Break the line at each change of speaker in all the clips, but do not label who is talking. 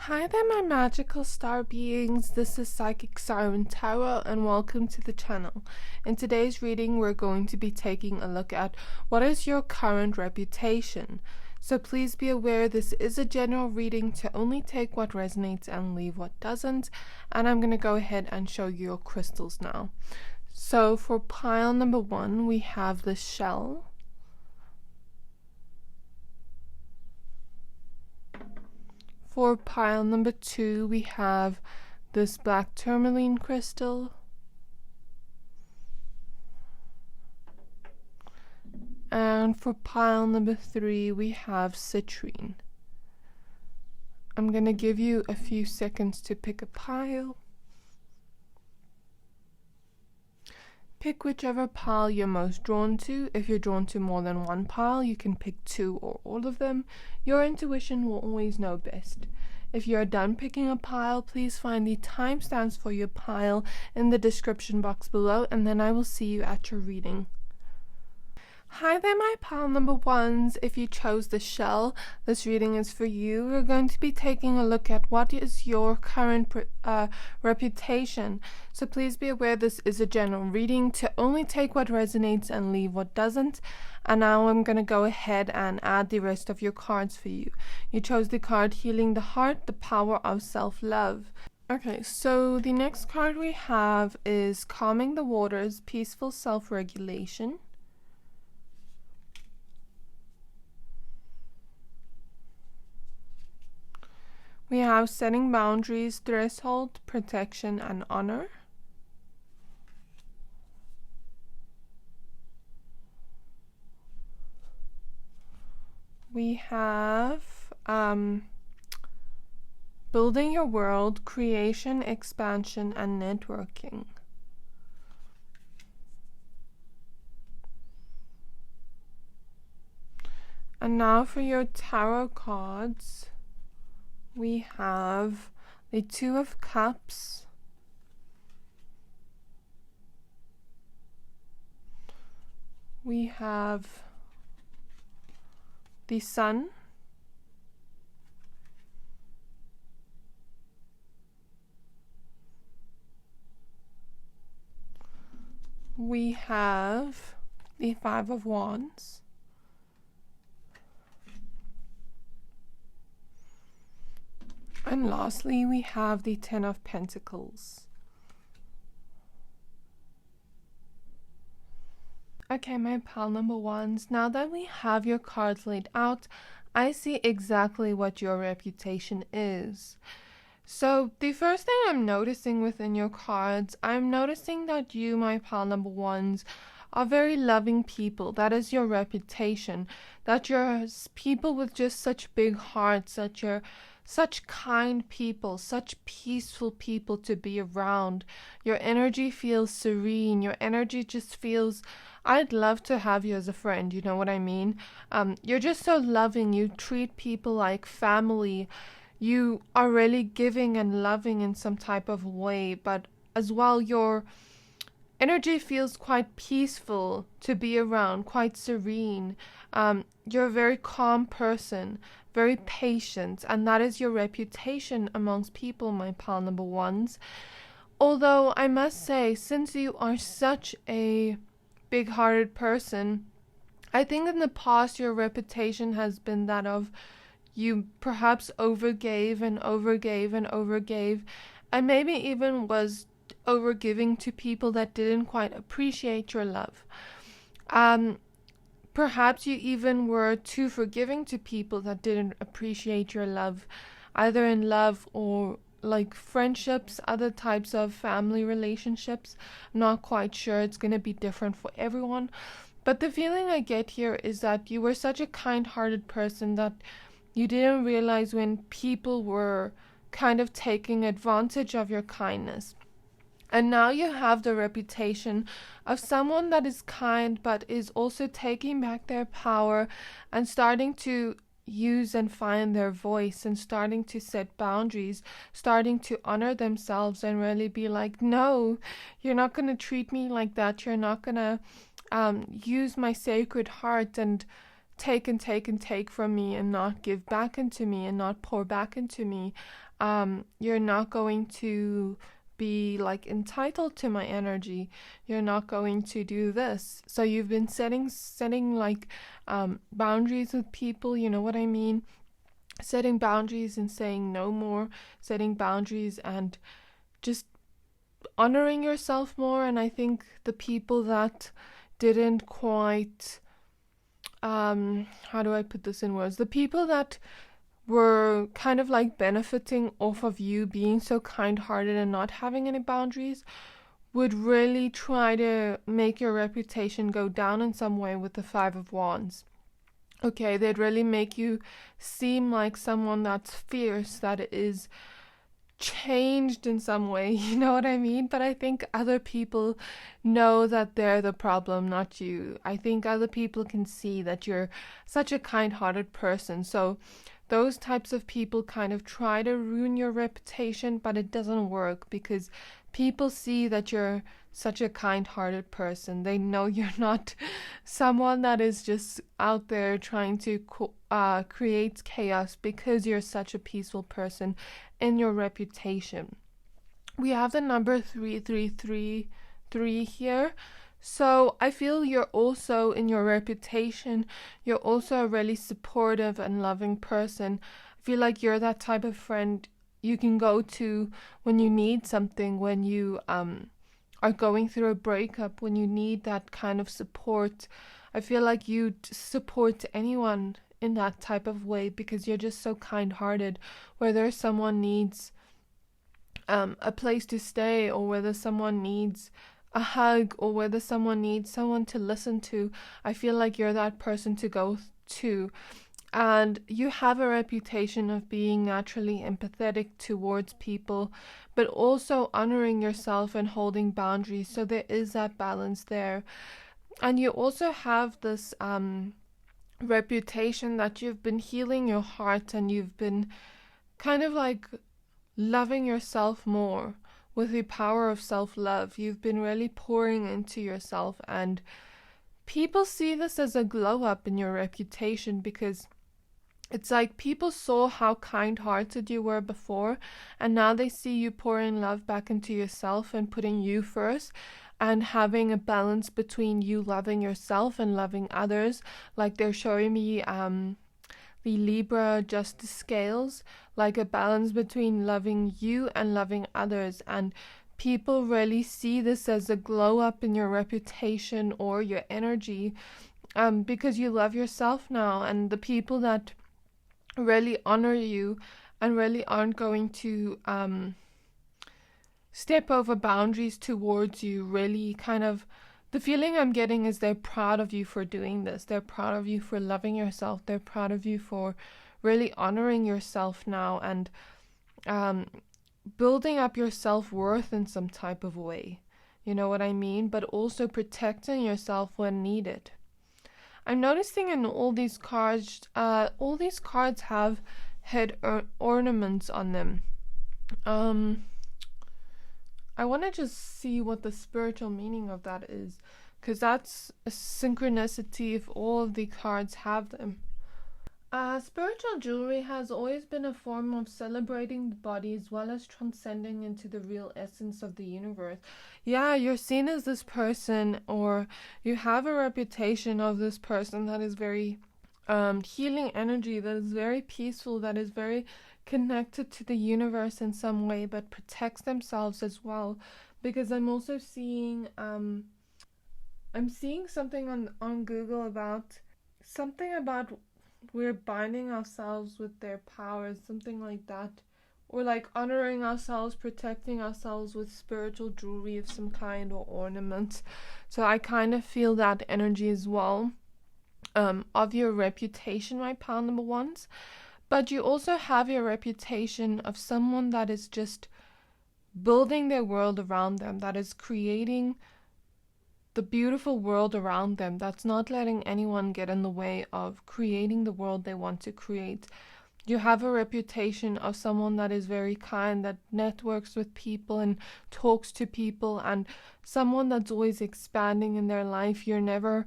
Hi there, my magical star beings. This is Psychic Siren Tarot, and welcome to the channel. In today's reading, we're going to be taking a look at what is your current reputation. So please be aware this is a general reading to only take what resonates and leave what doesn't. And I'm going to go ahead and show you your crystals now. So for pile number 1, we have the shell. For pile number 2, we have this black tourmaline crystal. And for pile number 3, we have citrine. I'm going to give you a few seconds to pick a pile. Pick whichever pile you're most drawn to. If you're drawn to more than one pile, you can pick 2 or all of them. Your intuition will always know best. If you're done picking a pile, please find the timestamps for your pile in the description box below, and then I will see you at your reading. Hi there, my pile number 1s. If you chose the shell, this reading is for you. We're going to be taking a look at what is your current reputation. So please be aware this is a general reading to only take what resonates and leave what doesn't. And now I'm going to go ahead and add the rest of your cards for you. You chose the card Healing the Heart, the Power of Self-Love. Okay, so the next card we have is Calming the Waters, Peaceful Self-Regulation. We have Setting Boundaries, Threshold, Protection, and Honor. We have Building Your World, Creation, Expansion, and Networking. And now for your tarot cards. We have the Two of Cups, we have the Sun, we have the Five of Wands, and lastly, we have the Ten of Pentacles. Okay, my pile number 1s, now that we have your cards laid out, I see exactly what your reputation is. So the first thing I'm noticing within your cards, I'm noticing that you, my pile number 1s, are very loving people. That is your reputation. That you're people with just such big hearts, that you're such kind people, such peaceful people to be around. Your energy feels serene. Your energy just feels, I'd love to have you as a friend, you know what I mean? You're just so loving. You treat people like family. You are really giving and loving in some type of way, but as well, your energy feels quite peaceful to be around, quite serene. You're a very calm person, very patient, and that is your reputation amongst people, my pile number 1s. Although I must say, since you are such a big-hearted person, I think in the past your reputation has been that of you perhaps overgave and overgave and overgave, and maybe even was overgiving to people that didn't quite appreciate your love. Perhaps you even were too forgiving to people that didn't appreciate your love, either in love or like friendships, other types of family relationships. I'm not quite sure. It's going to be different for everyone. But the feeling I get here is that you were such a kind-hearted person that you didn't realize when people were kind of taking advantage of your kindness. And now you have the reputation of someone that is kind but is also taking back their power and starting to use and find their voice and starting to set boundaries, starting to honor themselves and really be like, no, you're not going to treat me like that. You're not going to use my sacred heart and take and take and take from me and not give back into me and not pour back into me. You're not going to be like entitled to my energy. You're not going to do this. So you've been setting like boundaries with people, you know what I mean? Setting boundaries and saying no more, setting boundaries and just honoring yourself more. And I think the people that didn't quite how do I put this in words? The people that were kind of like benefiting off of you being so kind-hearted and not having any boundaries would really try to make your reputation go down in some way with the Five of Wands. Okay, they'd really make you seem like someone that's fierce, that is changed in some way, you know what I mean? But I think other people know that they're the problem, not you. I think other people can see that you're such a kind-hearted person. So those types of people kind of try to ruin your reputation, but it doesn't work because people see that you're such a kind-hearted person. They know you're not someone that is just out there trying to create chaos because you're such a peaceful person in your reputation. We have the number 3333 here. So I feel you're also, in your reputation, you're also a really supportive and loving person. I feel like you're that type of friend you can go to when you need something, when you are going through a breakup, when you need that kind of support. I feel like you'd support anyone in that type of way because you're just so kind-hearted. Whether someone needs a place to stay, or whether someone needs a hug, or whether someone needs someone to listen to, I feel like you're that person to go to. And you have a reputation of being naturally empathetic towards people, but also honoring yourself and holding boundaries. So there is that balance there. And you also have this reputation that you've been healing your heart, and you've been kind of like loving yourself more with the power of self-love. You've been really pouring into yourself, and people see this as a glow up in your reputation because it's like people saw how kind-hearted you were before, and now they see you pouring love back into yourself and putting you first and having a balance between you loving yourself and loving others. Like they're showing me the Libra justice scales, like a balance between loving you and loving others. And people really see this as a glow up in your reputation or your energy, because you love yourself now. And the people that really honor you and really aren't going to step over boundaries towards you, really kind of, the feeling I'm getting is they're proud of you for doing this. They're proud of you for loving yourself. They're proud of you for really honoring yourself now and building up your self-worth in some type of way. You know what I mean? But also protecting yourself when needed. I'm noticing in all these cards have head ornaments on them. I want to just see what the spiritual meaning of that is, because that's a synchronicity if all of the cards have them. Spiritual jewelry has always been a form of celebrating the body as well as transcending into the real essence of the universe. Yeah, you're seen as this person, or you have a reputation of this person that is very healing energy, that is very peaceful, that is very connected to the universe in some way, but protects themselves as well. Because I'm also seeing I'm seeing something on Google about something about we're binding ourselves with their powers, something like that, or like honoring ourselves, protecting ourselves with spiritual jewelry of some kind or ornament. So I kind of feel that energy as well, of your reputation, my pile number ones. But you also have your reputation of someone that is just building their world around them, that is creating the beautiful world around them, that's not letting anyone get in the way of creating the world they want to create. You have a reputation of someone that is very kind, that networks with people and talks to people, and someone that's always expanding in their life. You're never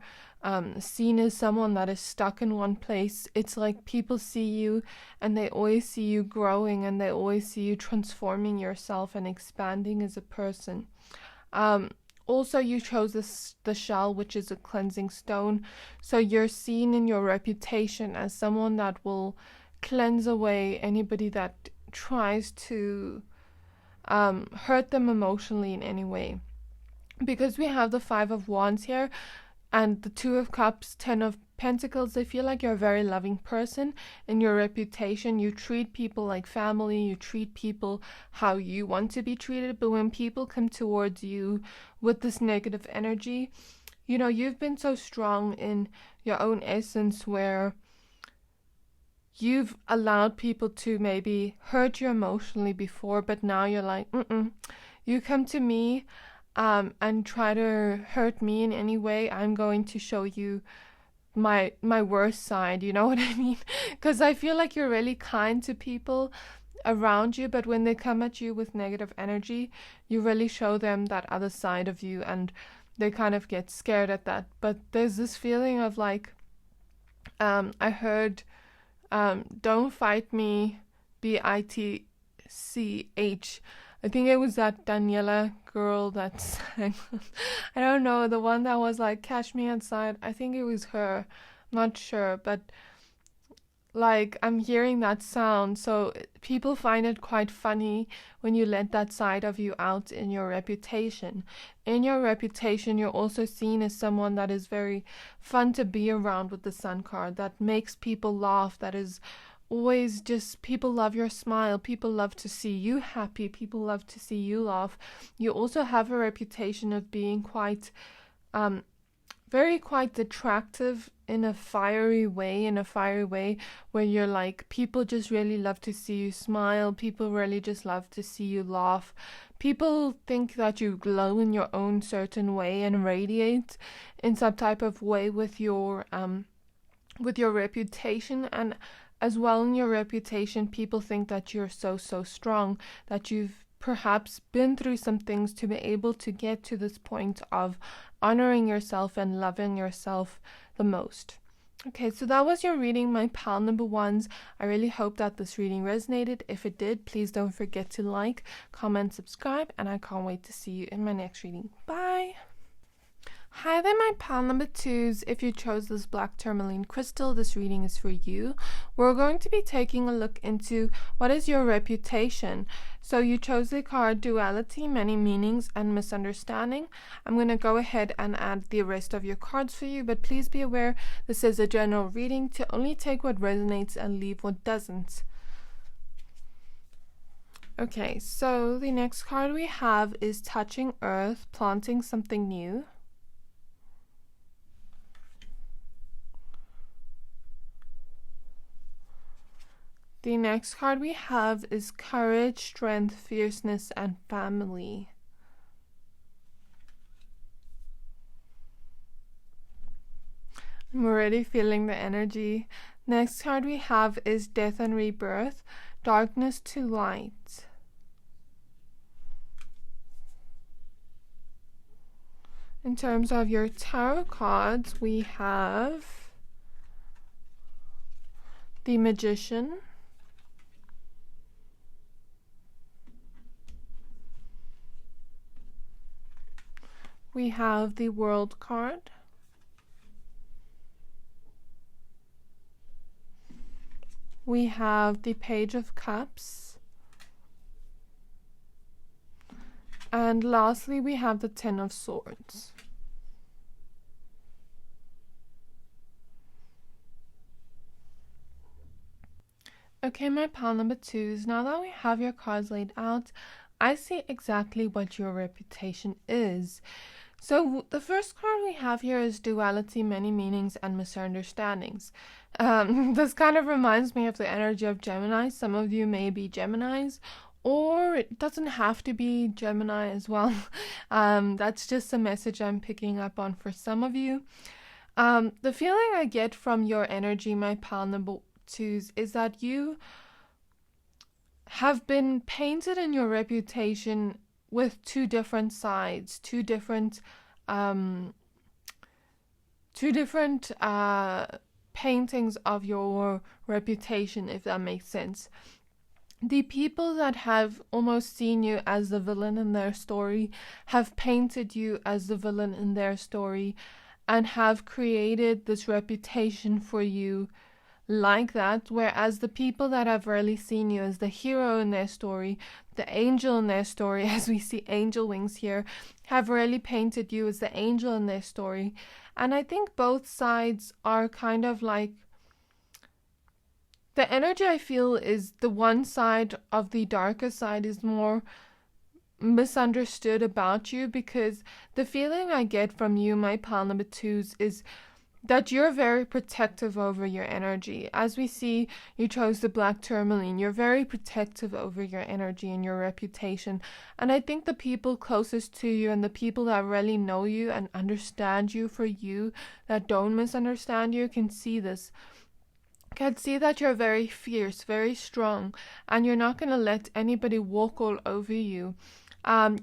seen as someone that is stuck in one place. It's like people see you and they always see you growing, and they always see you transforming yourself and expanding as a person. Also, you chose the shell, which is a cleansing stone. So you're seen in your reputation as someone that will cleanse away anybody that tries to hurt them emotionally in any way. Because we have the 5 of Wands here and the 2 of Cups, 10 of Pentacles, I feel like you're a very loving person. In your reputation, you treat people like family, you treat people how you want to be treated. But when people come towards you with this negative energy, you know, you've been so strong in your own essence where you've allowed people to maybe hurt you emotionally before, but now you're like, you come to me and try to hurt me in any way, I'm going to show you my worst side, you know what I mean? Because I feel like you're really kind to people around you, but when they come at you with negative energy, you really show them that other side of you, and they kind of get scared at that. But there's this feeling of like, I heard, don't fight me, bitch. I think it was that Daniela girl that sang. I don't know, the one that was like, catch me outside. I think it was her. Not sure, but like I'm hearing that sound. So people find it quite funny when you let that side of you out in your reputation. In your reputation, you're also seen as someone that is very fun to be around with the Sun card, that makes people laugh, that is always just, people love your smile, people love to see you happy, people love to see you laugh. You also have a reputation of being quite quite attractive in a fiery way where you're like, people just really love to see you smile, people really just love to see you laugh. People think that you glow in your own certain way and radiate in some type of way with your reputation. And as well, in your reputation, people think that you're so strong, that you've perhaps been through some things to be able to get to this point of honoring yourself and loving yourself the most. Okay, so that was your reading, my pal number ones. I really hope that this reading resonated. If it did, please don't forget to like, comment, subscribe, and I can't wait to see you in my next reading. Bye! Hi there, my pal number twos. If you chose this black tourmaline crystal, this reading is for you. We're going to be taking a look into what is your reputation. So you chose the card Duality, Many Meanings and Misunderstanding. I'm going to go ahead and add the rest of your cards for you, but please be aware this is a general reading, to only take what resonates and leave what doesn't. Okay, so the next card we have is Touching Earth, Planting Something New. The next card we have is Courage, Strength, Fierceness, and Family. I'm already feeling the energy. Next card we have is Death and Rebirth, Darkness to Light. In terms of your tarot cards, we have the Magician, we have the World card, we have the Page of Cups, and lastly we have the Ten of Swords. Okay, my pal number twos, now that we have your cards laid out, I see exactly what your reputation is. So the first card we have here is Duality, Many Meanings and Misunderstandings. This kind of reminds me of the energy of Gemini. Some of you may be Geminis, or it doesn't have to be Gemini as well. That's just a message I'm picking up on for some of you. The feeling I get from your energy, my pal number twos is that you have been painted in your reputation with two different sides, two different paintings of your reputation, if that makes sense. The people that have almost seen you as the villain in their story have painted you as the villain in their story and have created this reputation for you like that, whereas the people that have really seen you as the hero in their story, the angel in their story, as we see angel wings here, have really painted you as the angel in their story. And I think both sides are kind of like, the energy I feel is the one side of the darker side is more misunderstood about you, because the feeling I get from you, my pile number twos, is that you're very protective over your energy. As we see, you chose the black tourmaline. You're very protective over your energy and your reputation. And I think the people closest to you and the people that really know you and understand you for you, that don't misunderstand you, can see this. Can see that you're very fierce, very strong, and you're not going to let anybody walk all over you.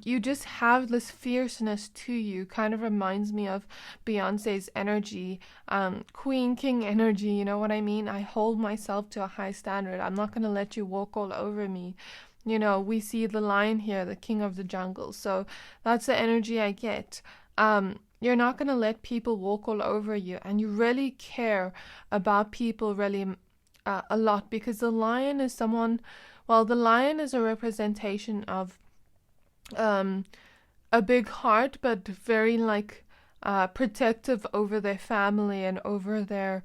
You just have this fierceness to you. Kind of reminds me of Beyonce's energy, queen, king energy, you know what I mean? I hold myself to a high standard. I'm not going to let you walk all over me. You know, we see the lion here, the king of the jungle. So that's the energy I get. You're not going to let people walk all over you, and you really care about people really a lot, because the lion is someone, well, the lion is a representation of a big heart, but very like protective over their family and over their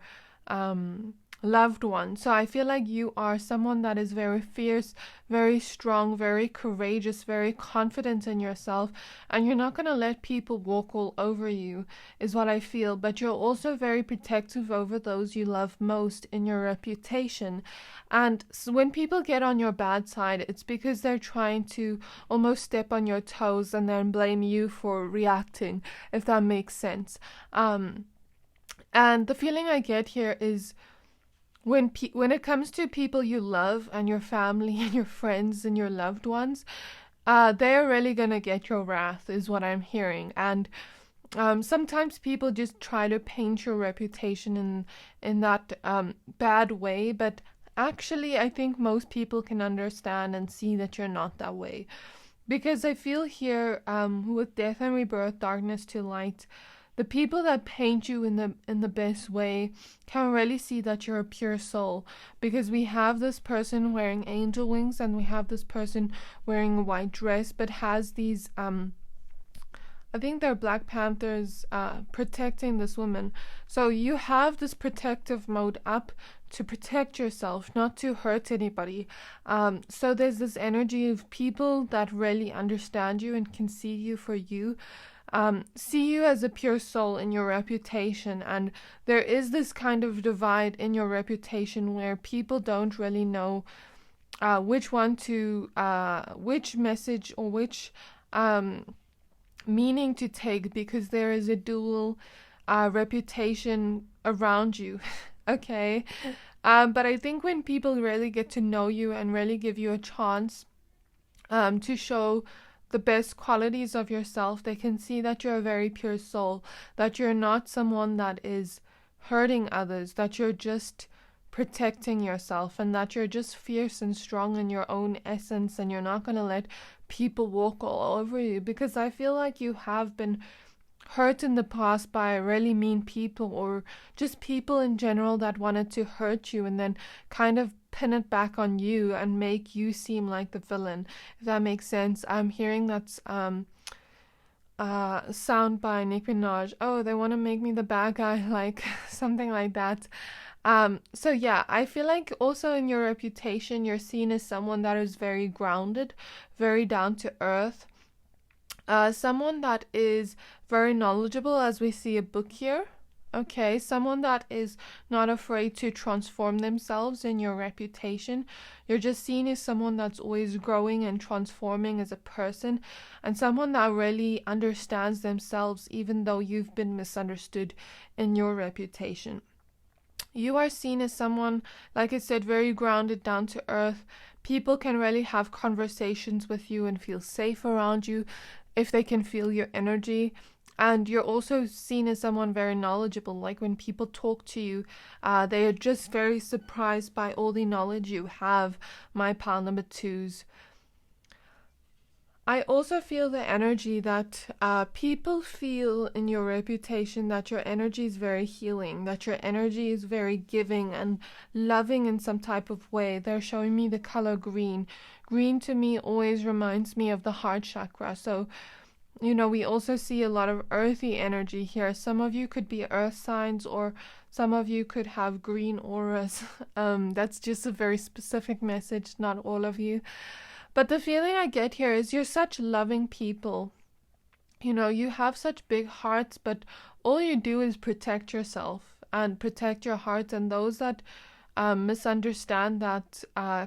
loved one. So I feel like you are someone that is very fierce, very strong, very courageous, very confident in yourself, and you're not going to let people walk all over you, is what I feel. But you're also very protective over those you love most in your reputation. And so when people get on your bad side, it's because they're trying to almost step on your toes and then blame you for reacting, if that makes sense. And the feeling I get here is, when it comes to people you love and your family and your friends and your loved ones, they're really gonna get your wrath, is what I'm hearing. And sometimes people just try to paint your reputation in that bad way, but actually I think most people can understand and see that you're not that way. Because I feel here, with death and rebirth, darkness to light, the people that paint you in the best way can really see that you're a pure soul, because we have this person wearing angel wings and we have this person wearing a white dress, but has these I think they're Black Panthers protecting this woman. So you have this protective mode up to protect yourself, not to hurt anybody. So there's this energy of people that really understand you and can see you for you. See you as a pure soul in your reputation, and there is this kind of divide in your reputation where people don't really know which message or which meaning to take, because there is a dual reputation around you. Okay, but I think when people really get to know you and really give you a chance to show the best qualities of yourself, they can see that you're a very pure soul, that you're not someone that is hurting others, that you're just protecting yourself, and that you're just fierce and strong in your own essence, and you're not going to let people walk all over you. Because I feel like you have been hurt in the past by really mean people, or just people in general that wanted to hurt you and then kind of pin it back on you and make you seem like the villain, if that makes sense. I'm hearing that's sound by Nicki Minaj. Oh, they want to make me the bad guy, like something like that. So yeah, I feel like also in your reputation, you're seen as someone that is very grounded, very down to earth, someone that is very knowledgeable, as we see a book here. Okay, someone that is not afraid to transform themselves in your reputation. You're just seen as someone that's always growing and transforming as a person, and someone that really understands themselves, even though you've been misunderstood in your reputation. You are seen as someone, like I said, very grounded, down to earth. People can really have conversations with you and feel safe around you if they can feel your energy. And you're also seen as someone very knowledgeable. Like when people talk to you, they are just very surprised by all the knowledge you have, my pile number twos. I also feel the energy that people feel in your reputation, that your energy is very healing, that your energy is very giving and loving in some type of way. They're showing me the color green. Green to me always reminds me of the heart chakra. So, you know, we also see a lot of earthy energy here. Some of you could be earth signs, or some of you could have green auras. That's just a very specific message, not all of you. But the feeling I get here is you're such loving people. You know, you have such big hearts, but all you do is protect yourself and protect your heart. And those that misunderstand that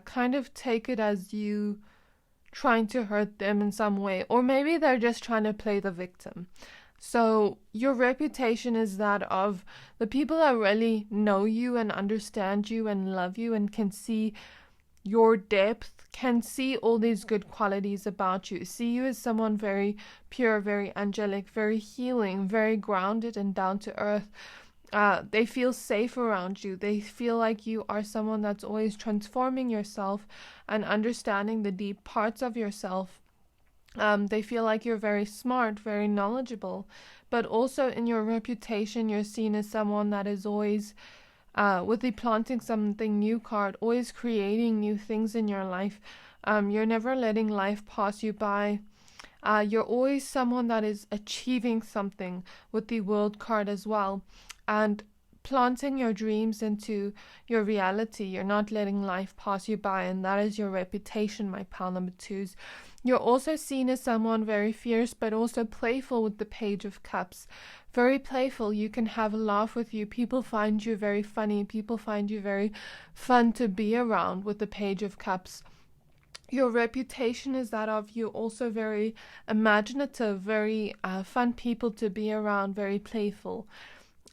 kind of take it as you trying to hurt them in some way. Or maybe they're just trying to play the victim. So your reputation is that of the people that really know you and understand you and love you and can see your depth, can see all these good qualities about you, see you as someone very pure, very angelic, very healing, very grounded and down to earth. They feel safe around you. They feel like you are someone that's always transforming yourself and understanding the deep parts of yourself. They feel like you're very smart, very knowledgeable, but also in your reputation, you're seen as someone that is always with the planting something new card, always creating new things in your life. You're never letting life pass you by. You're always someone that is achieving something with the world card as well. And planting your dreams into your reality. You're not letting life pass you by, and that is your reputation, my pile number twos. You're also seen as someone very fierce, but also playful with the Page of Cups. Very playful. You can have a laugh with you. People find you very funny. People find you very fun to be around with the Page of Cups. Your reputation is that of you also very imaginative, very fun people to be around, very playful.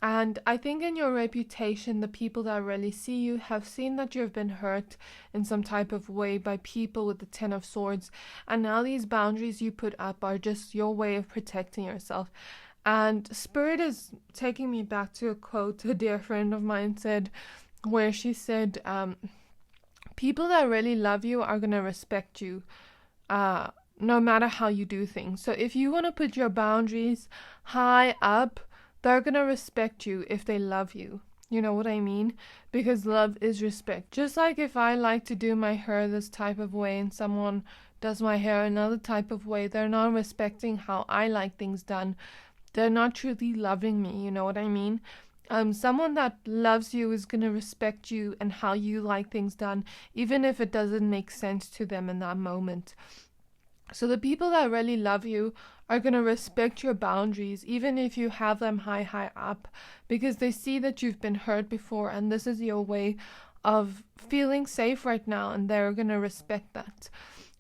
And I think in your reputation, the people that really see you have seen that you've been hurt in some type of way by people with the Ten of Swords. And now these boundaries you put up are just your way of protecting yourself. And Spirit is taking me back to a quote a dear friend of mine said, where she said, people that really love you are going to respect you no matter how you do things. So if you want to put your boundaries high up, they're going to respect you if they love you. You know what I mean? Because love is respect. Just like if I like to do my hair this type of way and someone does my hair another type of way, they're not respecting how I like things done. They're not truly loving me. You know what I mean? Someone that loves you is going to respect you and how you like things done, even if it doesn't make sense to them in that moment. So the people that really love you are going to respect your boundaries, even if you have them high up, because they see that you've been hurt before and this is your way of feeling safe right now, and they're going to respect that.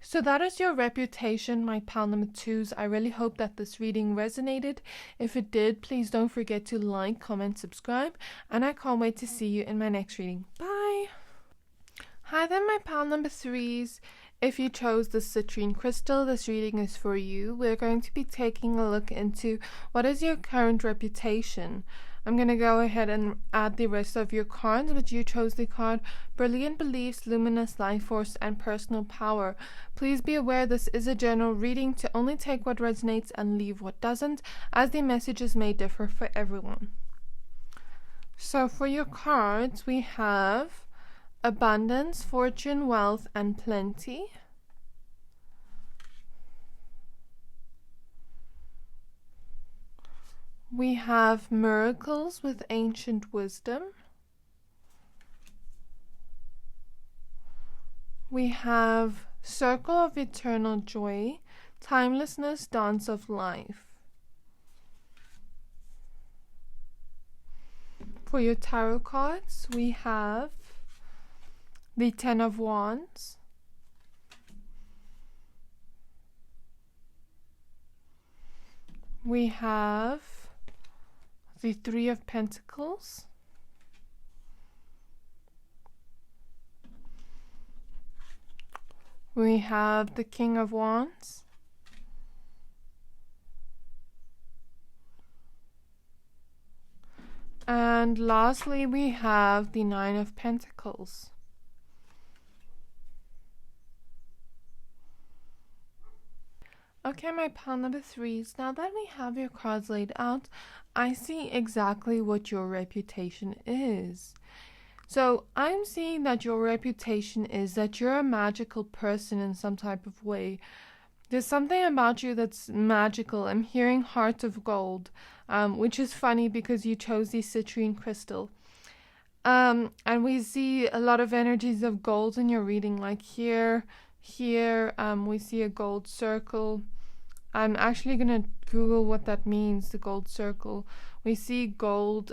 So that is your reputation, my pile number twos. I really hope that this reading resonated. If it did, please don't forget to like, comment, subscribe, and I can't wait to see you in my next reading. Bye! Hi there, my pile number threes. If you chose the citrine crystal, this reading is for you. We're going to be taking a look into what is your current reputation. I'm going to go ahead and add the rest of your cards, but you chose the card Brilliant Beliefs, Luminous Life Force, and Personal Power. Please be aware this is a general reading to only take what resonates and leave what doesn't, as the messages may differ for everyone. So for your cards, we have Abundance, Fortune, Wealth, and Plenty. We have Miracles with Ancient Wisdom. We have Circle of Eternal Joy, Timelessness, Dance of Life. For your tarot cards, we have the Ten of Wands, we have the Three of Pentacles, We have the King of Wands. And lastly, we have the Nine of Pentacles. Okay, my pile number 3s. Now that we have your cards laid out, I see exactly what your reputation is. So I'm seeing that your reputation is that you're a magical person in some type of way. There's something about you that's magical. I'm hearing Heart of Gold, which is funny because you chose the citrine crystal. And we see a lot of energies of gold in your reading, like here, we see a gold circle. I'm actually going to Google what that means, the gold circle. We see gold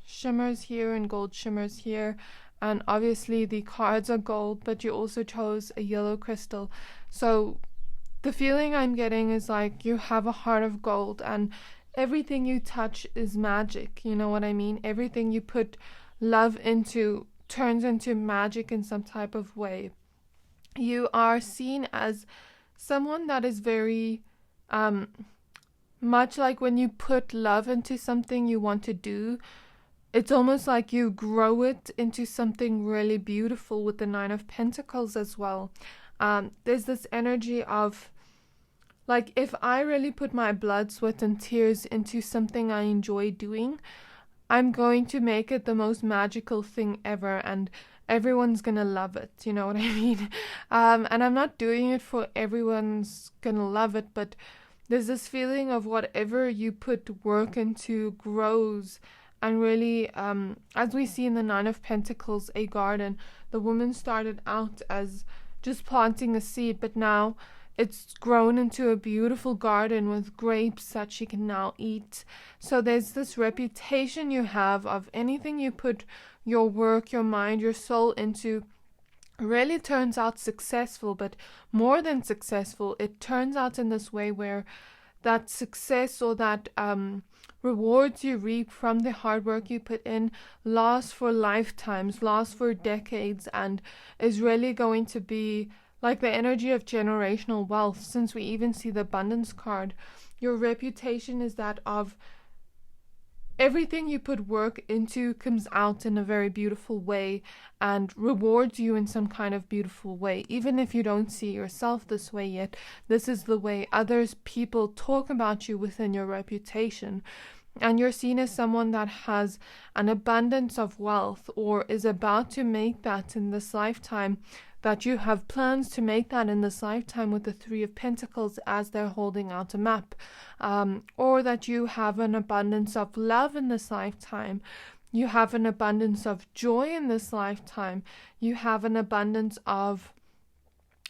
shimmers here and gold shimmers here. And obviously the cards are gold, but you also chose a yellow crystal. So the feeling I'm getting is like you have a heart of gold and everything you touch is magic. You know what I mean? Everything you put love into turns into magic in some type of way. You are seen as someone that is very much like when you put love into something you want to do, it's almost like you grow it into something really beautiful with the Nine of Pentacles as well. There's this energy of, like, if I really put my blood, sweat, and tears into something I enjoy doing, I'm going to make it the most magical thing ever, and everyone's gonna love it, you know what I mean? And I'm not doing it for everyone's gonna love it, but there's this feeling of whatever you put work into grows. And really, as we see in the Nine of Pentacles, a garden, the woman started out as just planting a seed, but now it's grown into a beautiful garden with grapes that she can now eat. So there's this reputation you have of anything you put your work, your mind, your soul into really turns out successful, but more than successful, it turns out in this way where that success or that rewards you reap from the hard work you put in lasts for lifetimes, lasts for decades, and is really going to be like the energy of generational wealth. Since we even see the abundance card, your reputation is that of everything you put work into comes out in a very beautiful way and rewards you in some kind of beautiful way. Even if you don't see yourself this way yet, this is the way people talk about you within your reputation. And you're seen as someone that has an abundance of wealth or is about to make that in this lifetime, that you have plans to make that in this lifetime with the Three of Pentacles as they're holding out a map, or that you have an abundance of love in this lifetime. You have an abundance of joy in this lifetime. You have an abundance of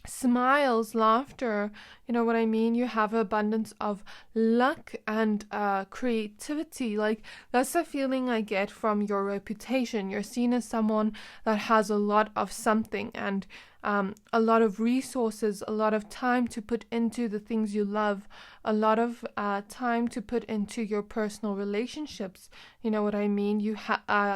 smiles, laughter, you know what I mean? You have abundance of luck and creativity. Like, that's the feeling I get from your reputation. You're seen as someone that has a lot of something and a lot of resources, a lot of time to put into the things you love, a lot of time to put into your personal relationships. You know what I mean? You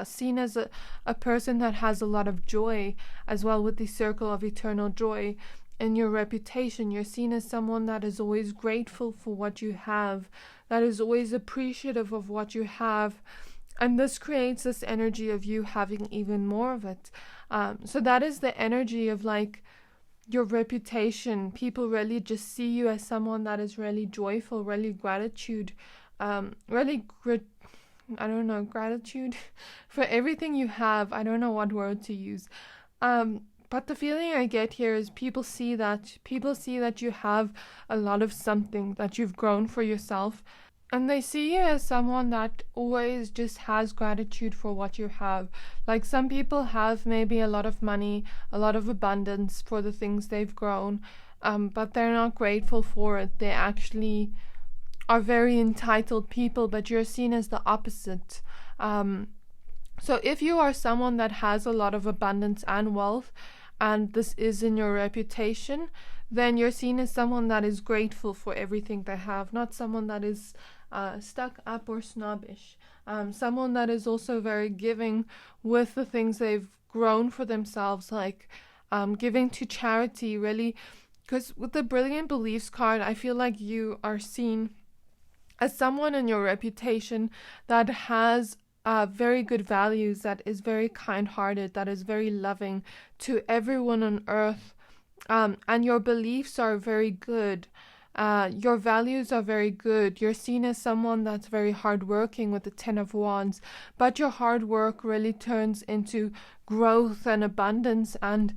seen as a person that has a lot of joy as well, with the circle of eternal joy. In your reputation, you're seen as someone that is always grateful for what you have, that is always appreciative of what you have, and this creates this energy of you having even more of it. So that is the energy of like your reputation. People really just see you as someone that is really joyful, really gratitude, gratitude for everything you have. I don't know what word to use. But the feeling I get here is people see that you have a lot of something, that you've grown for yourself, and they see you as someone that always just has gratitude for what you have. Like, some people have maybe a lot of money, a lot of abundance for the things they've grown, but they're not grateful for it. They actually are very entitled people, but you're seen as the opposite. So if you are someone that has a lot of abundance and wealth, and this is in your reputation, then you're seen as someone that is grateful for everything they have, not someone that is stuck up or snobbish. Someone that is also very giving with the things they've grown for themselves, like giving to charity, really. Because with the Brilliant Beliefs card, I feel like you are seen as someone in your reputation that has very good values, that is very kind-hearted, that is very loving to everyone on earth, and your beliefs are very good. Your values are very good. You're seen as someone that's very hardworking with the Ten of Wands, but your hard work really turns into growth and abundance, and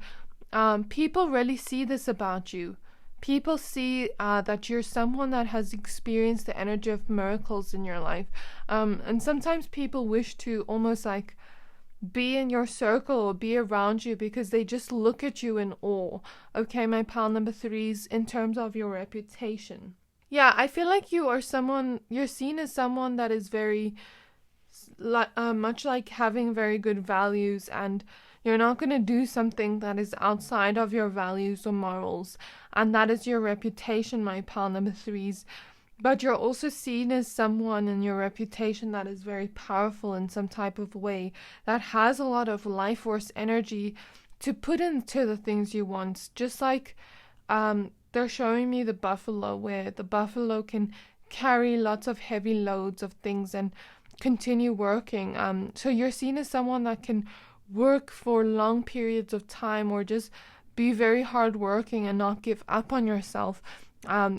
people really see this about you. People see that you're someone that has experienced the energy of miracles in your life. And sometimes people wish to almost like be in your circle or be around you because they just look at you in awe. Okay, my pile number 3s, in terms of your reputation. Yeah, I feel like you are someone, you're seen as someone that is very much like having very good values, and you're not going to do something that is outside of your values or morals, and that is your reputation, my pile number 3s. But you're also seen as someone in your reputation that is very powerful in some type of way, that has a lot of life force energy to put into the things you want. Just like they're showing me the buffalo, where the buffalo can carry lots of heavy loads of things and continue working. So you're seen as someone that can work for long periods of time, or just be very hardworking and not give up on yourself.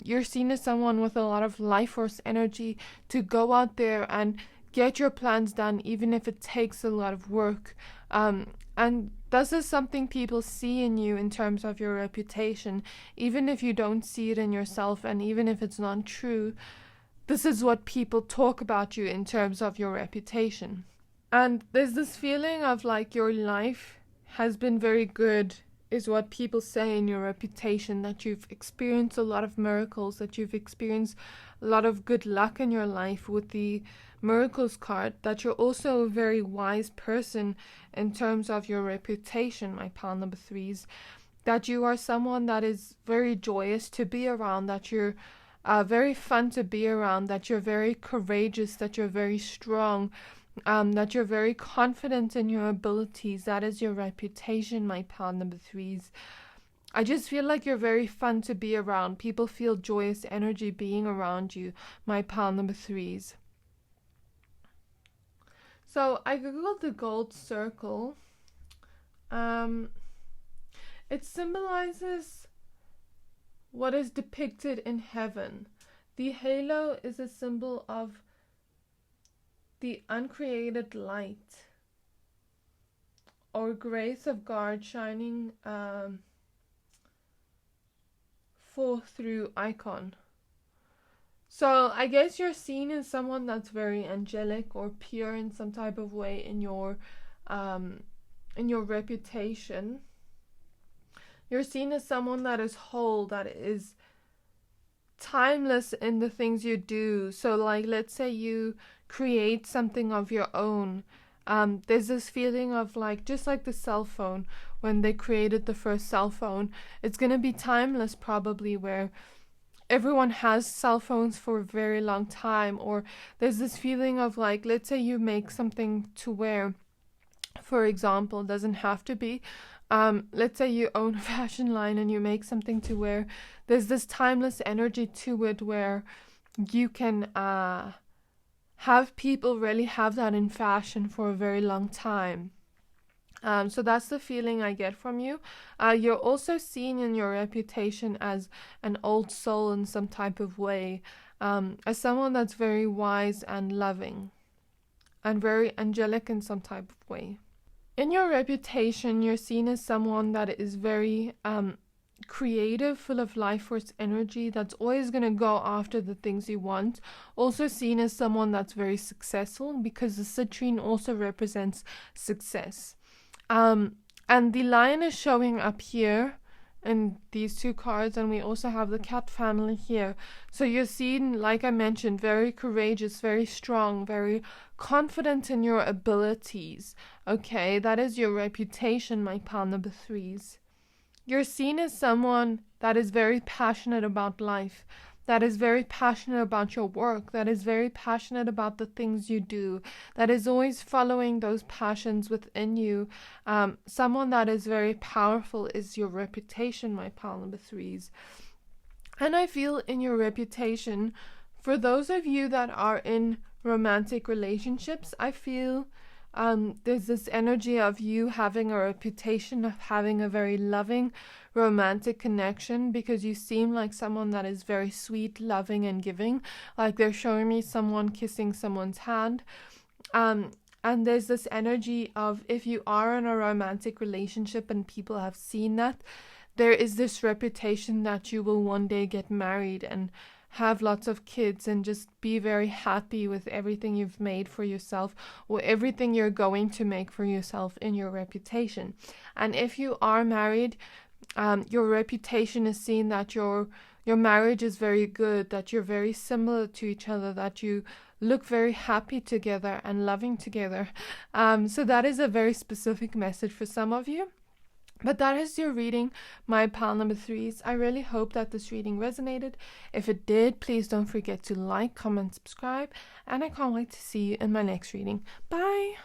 You're seen as someone with a lot of life force energy to go out there and get your plans done, even if it takes a lot of work. And this is something people see in you in terms of your reputation, even if you don't see it in yourself, and even if it's not true. This is what people talk about you in terms of your reputation. And there's this feeling of like your life has been very good, is what people say in your reputation, that you've experienced a lot of miracles, that you've experienced a lot of good luck in your life with the Miracles card, that you're also a very wise person in terms of your reputation, my pile number 3s, that you are someone that is very joyous to be around, that you're very fun to be around, that you're very courageous, that you're very strong, that you're very confident in your abilities. That is your reputation, my pile number 3s. I just feel like you're very fun to be around. People feel joyous energy being around you, my pile number 3s. So I googled the gold circle. It symbolizes what is depicted in heaven. The halo is a symbol of the uncreated light or grace of God shining forth through icon. So I guess you're seen as someone that's very angelic or pure in some type of way in your reputation. You're seen as someone that is whole, that is timeless in the things you do. So like, let's say you create something of your own. There's this feeling of like, just like the cell phone, when they created the first cell phone, it's going to be timeless probably, where everyone has cell phones for a very long time. Or there's this feeling of like, let's say you make something to wear, for example, it doesn't have to be, let's say you own a fashion line and you make something to wear. There's this timeless energy to it where you can have people really have that in fashion for a very long time. So that's the feeling I get from you. You're also seen in your reputation as an old soul in some type of way, as someone that's very wise and loving and very angelic in some type of way. In your reputation, you're seen as someone that is very creative, full of life force energy, that's always going to go after the things you want. Also seen as someone that's very successful, because the citrine also represents success. And the lion is showing up here in these two cards, and we also have the cat family here. So you're seen, like I mentioned, very courageous, very strong, very confident in your abilities. Okay, that is your reputation, my pile number 3s. You're seen as someone that is very passionate about life, that is very passionate about your work, that is very passionate about the things you do, that is always following those passions within you. Someone that is very powerful is your reputation, my pile number threes. And I feel in your reputation, for those of you that are in romantic relationships, I feel there's this energy of you having a reputation of having a very loving romantic connection, because you seem like someone that is very sweet, loving, and giving. Like they're showing me someone kissing someone's hand. And there's this energy of, if you are in a romantic relationship and people have seen that, there is this reputation that you will one day get married and have lots of kids and just be very happy with everything you've made for yourself, or everything you're going to make for yourself in your reputation. And if you are married, your reputation is seen that your marriage is very good, that you're very similar to each other, that you look very happy together and loving together. So that is a very specific message for some of you. But that is your reading, my pile number threes. I really hope that this reading resonated. If it did, please don't forget to like, comment, subscribe, and I can't wait to see you in my next reading. Bye!